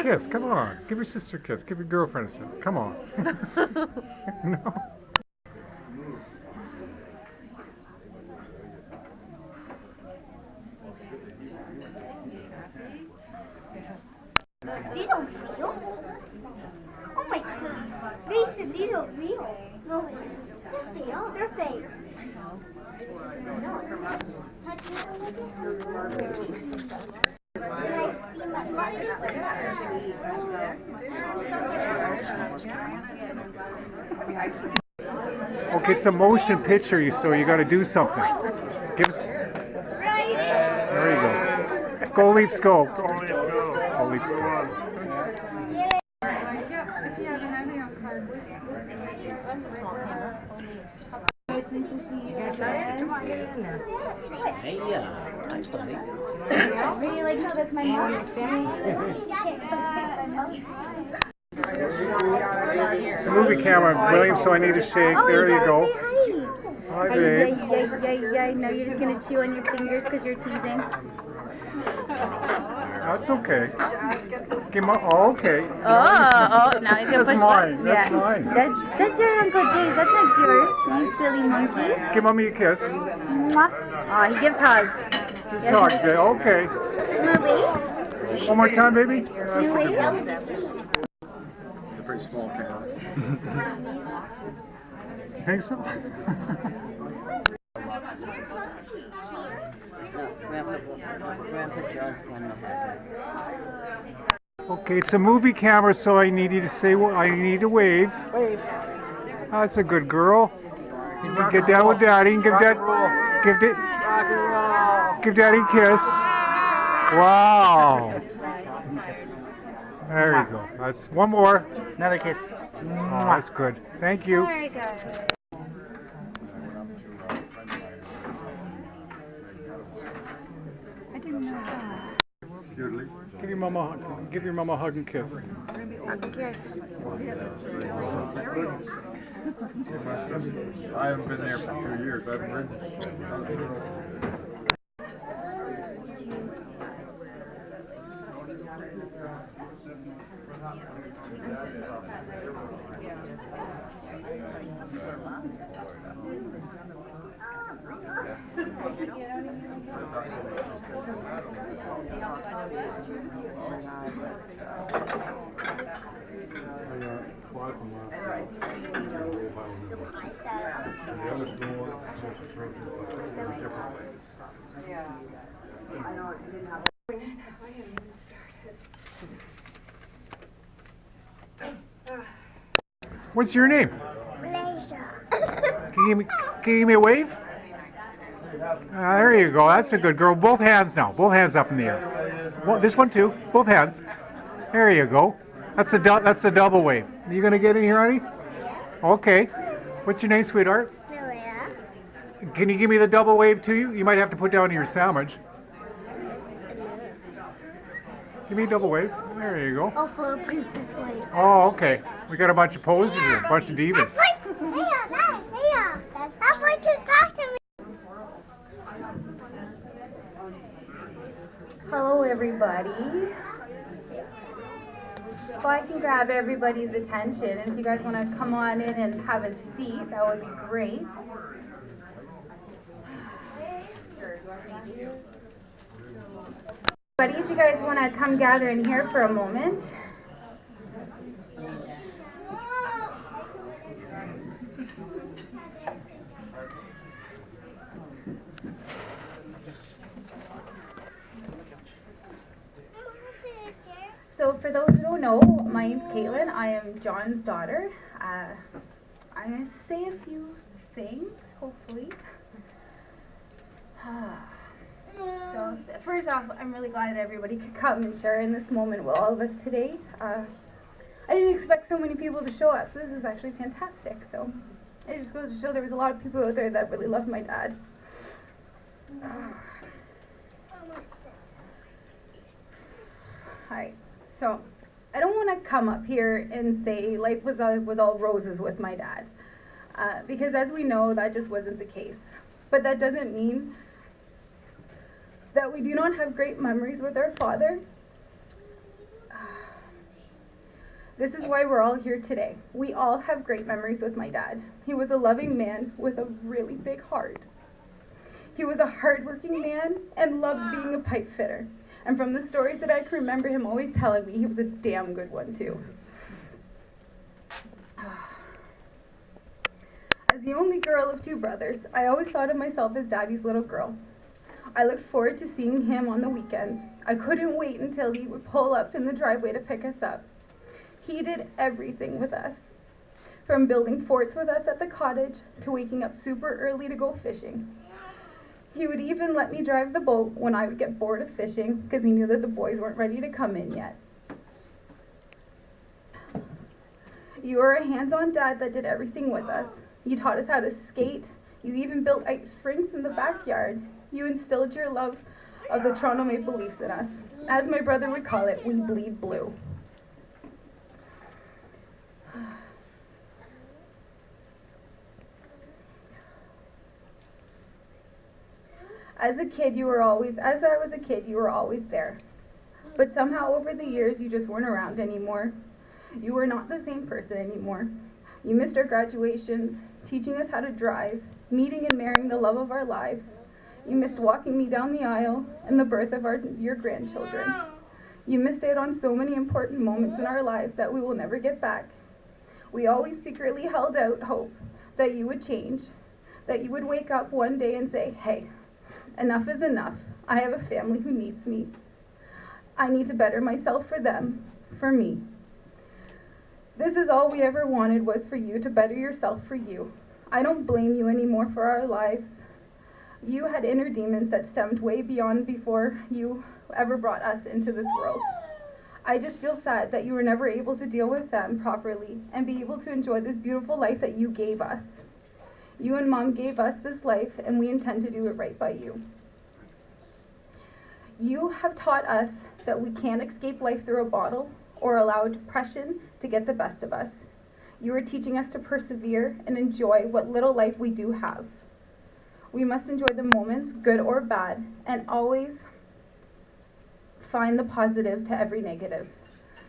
kiss. Come on. Give your sister a kiss. Give your girlfriend a kiss. Come on. No. These are real? Oh my god. These are real. No, yes they are. They're fake. Okay, it's a motion picture, so you got to do something. Give us. There you go. Go Leafs, go. Go Leafs, go. Hey, nice to meet you. Really like how that's my mom. It's a movie camera, William, so I need a shake. There you go. Hi, babe. Yay. No, you're just going to chew on your fingers because you're teething. That's okay. Give my, oh, okay. Now he's going to That's push mine. one. That's mine. That's your Uncle Jay's. That's not yours, you silly monkey. Give mommy a kiss. Mwah. Oh, he gives hugs. Just hugs. Okay. You wave? One more time, baby. That's You a good one. wave? It's a pretty small camera. You think so? Grandpa John's kind of happy. Okay, it's a movie camera, so I need you to say, I need to wave. Wave. That's a good girl. You can get down with Daddy and give Daddy a kiss. Wow. There you go. That's one more. Another kiss. Oh, that's good. Thank you. Very good. I didn't know that. Give your mama a hug and kiss. I haven't been there for 2 years. I haven't ridden. What's your name? Can you give me a wave? There you go. That's a good girl. Both hands now. Both hands up in the air. Well, this one too. Both hands. There you go. That's a double wave. You gonna get in here, honey? Okay. What's your name, sweetheart? Malia. Can you give me the double wave to you? You might have to put down your sandwich. Give me a double wave. There you go. Oh, for Princess White. Oh, okay. We got a bunch of posers here, a bunch of divas. I'm going to talk to me. Hello, everybody. If I can grab everybody's attention, and if you guys want to come on in and have a seat, that would be great. Everybody, if you guys want to come gather in here for a moment. So for those who don't know, my name's Caitlin. I am John's daughter. I'm going to say a few things, hopefully. So first off, I'm really glad that everybody could come and share in this moment with all of us today. I didn't expect so many people to show up, so this is actually fantastic. So it just goes to show there was a lot of people out there that really loved my dad. Alright, so I don't want to come up here and say life was all roses with my dad, because as we know, that just wasn't the case. But that doesn't mean that we do not have great memories with our father. This is why we're all here today. We all have great memories with my dad. He was a loving man with a really big heart. He was a hardworking man and loved being a pipe fitter. And from the stories that I can remember him always telling me, he was a damn good one too. As the only girl of two brothers, I always thought of myself as Daddy's little girl. I looked forward to seeing him on the weekends. I couldn't wait until he would pull up in the driveway to pick us up. He did everything with us, from building forts with us at the cottage to waking up super early to go fishing. He would even let me drive the boat when I would get bored of fishing because he knew that the boys weren't ready to come in yet. You were a hands-on dad that did everything with us. You taught us how to skate. You even built ice rinks in the backyard. You instilled your love of the Toronto Maple Leafs in us. As my brother would call it, we bleed blue. As I was a kid, you were always there. But somehow over the years, you just weren't around anymore. You were not the same person anymore. You missed our graduations, teaching us how to drive, meeting and marrying the love of our lives. You missed walking me down the aisle and the birth of your grandchildren. You missed out on so many important moments in our lives that we will never get back. We always secretly held out hope that you would change, that you would wake up one day and say, hey, enough is enough. I have a family who needs me. I need to better myself for them, for me. This is all we ever wanted, was for you to better yourself for you. I don't blame you anymore for our lives. You had inner demons that stemmed way beyond before you ever brought us into this world. I just feel sad that you were never able to deal with them properly and be able to enjoy this beautiful life that you gave us. You and Mom gave us this life, and we intend to do it right by you. You have taught us that we can't escape life through a bottle or allow depression to get the best of us. You are teaching us to persevere and enjoy what little life we do have. We must enjoy the moments, good or bad, and always find the positive to every negative.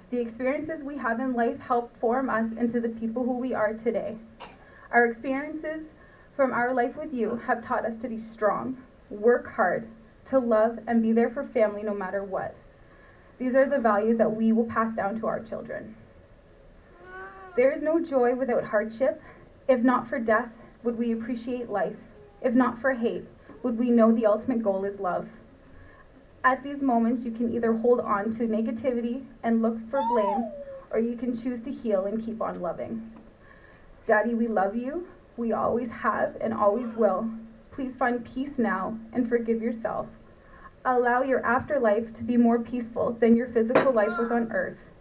The experiences we have in life help form us into the people who we are today. Our experiences from our life with you have taught us to be strong, work hard, to love, and be there for family no matter what. These are the values that we will pass down to our children. There is no joy without hardship. If not for death, would we appreciate life? If not for hate, would we know the ultimate goal is love? At these moments, you can either hold on to negativity and look for blame, or you can choose to heal and keep on loving. Daddy, we love you. We always have and always will. Please find peace now and forgive yourself. Allow your afterlife to be more peaceful than your physical life was on earth.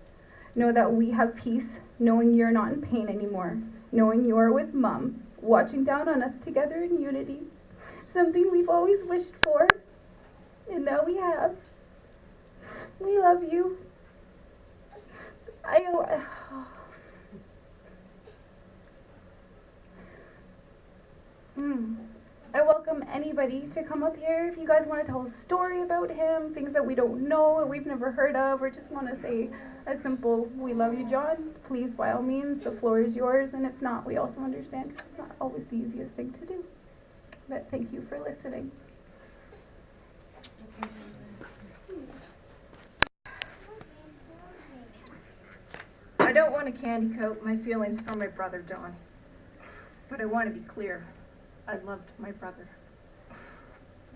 Know that we have peace, knowing you're not in pain anymore, knowing you are with Mom, watching down on us together in unity, something we've always wished for, and now we have. We love you. I welcome anybody to come up here if you guys want to tell a story about him, things that we don't know or we've never heard of, or just want to say a simple, we love you, John. Please, by all means, the floor is yours, and if not, we also understand because it's not always the easiest thing to do. But thank you for listening. I don't want to candy coat my feelings for my brother John, but I want to be clear. I loved my brother.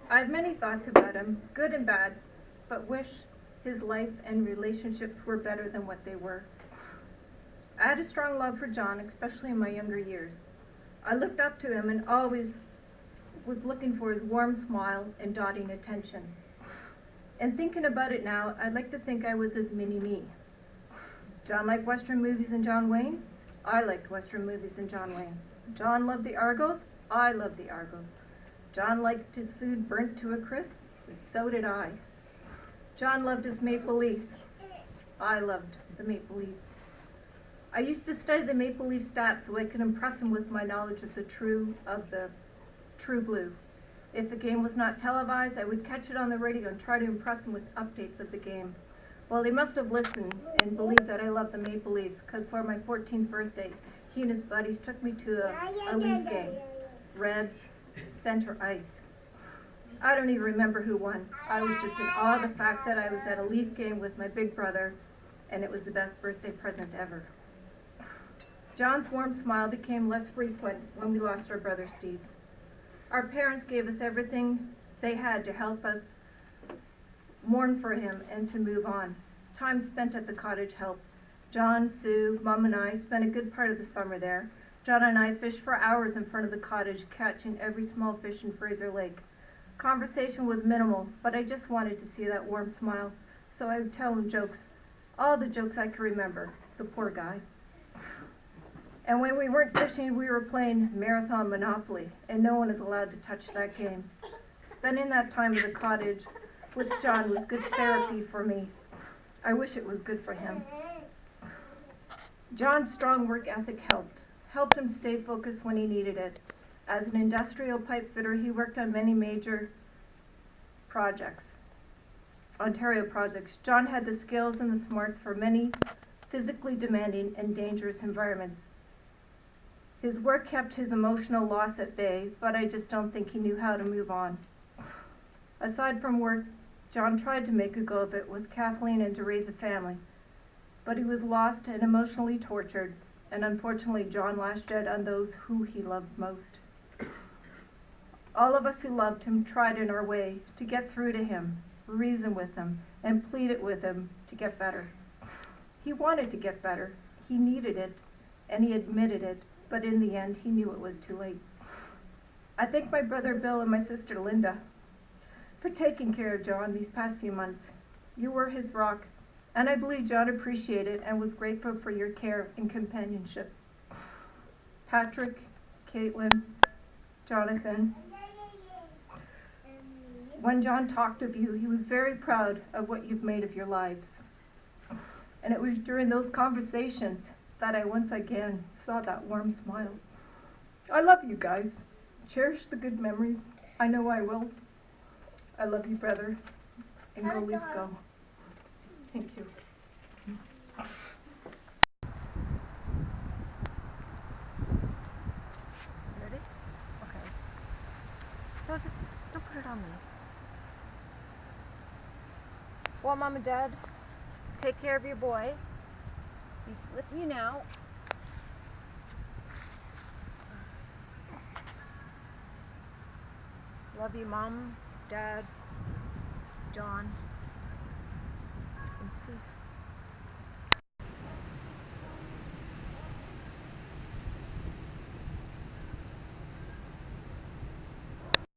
I have many thoughts about him, good and bad, but wish his life and relationships were better than what they were. I had a strong love for John, especially in my younger years. I looked up to him and always was looking for his warm smile and dotting attention. And thinking about it now, I'd like to think I was his mini-me. John liked Western movies and John Wayne. I liked Western movies and John Wayne. John loved the Argos. I loved the Argos. John liked his food burnt to a crisp. So did I. John loved his Maple Leafs. I loved the Maple Leafs. I used to study the Maple Leaf stats so I could impress him with my knowledge of the true blue. If a game was not televised, I would catch it on the radio and try to impress him with updates of the game. Well, he must have listened and believed that I loved the Maple Leafs, because for my 14th birthday, he and his buddies took me to a Leaf game. Reds, center ice. I don't even remember who won. I was just in awe of the fact that I was at a Leaf game with my big brother, and it was the best birthday present ever. John's warm smile became less frequent when we lost our brother Steve. Our parents gave us everything they had to help us mourn for him and to move on. Time spent at the cottage helped. John, Sue, Mom, and I spent a good part of the summer there. John and I fished for hours in front of the cottage, catching every small fish in Fraser Lake. Conversation was minimal, but I just wanted to see that warm smile, so I would tell him jokes, all the jokes I could remember, the poor guy. And when we weren't fishing, we were playing Marathon Monopoly, and no one is allowed to touch that game. Spending that time at the cottage with John was good therapy for me. I wish it was good for him. John's strong work ethic helped him stay focused when he needed it. As an industrial pipe fitter, he worked on many major projects, Ontario projects. John had the skills and the smarts for many physically demanding and dangerous environments. His work kept his emotional loss at bay, but I just don't think he knew how to move on. Aside from work, John tried to make a go of it with Kathleen and to raise a family, but he was lost and emotionally tortured, and unfortunately John lashed out on those who he loved most. All of us who loved him tried in our way to get through to him, reason with him, and pleaded with him to get better. He wanted to get better, he needed it, and he admitted it, but in the end he knew it was too late. I thank my brother Bill and my sister Linda for taking care of John these past few months. You were his rock, and I believe John appreciated and was grateful for your care and companionship. Patrick, Caitlin, Jonathan. When John talked of you, he was very proud of what you've made of your lives. And it was during those conversations that I once again saw that warm smile. I love you guys. Cherish the good memories. I know I will. I love you, brother. And go Leafs go. Thank you. Ready? Okay. No, just don't put it on me. Well, Mom and Dad, take care of your boy. He's with you now. Love you, Mom, Dad, John, and Steve.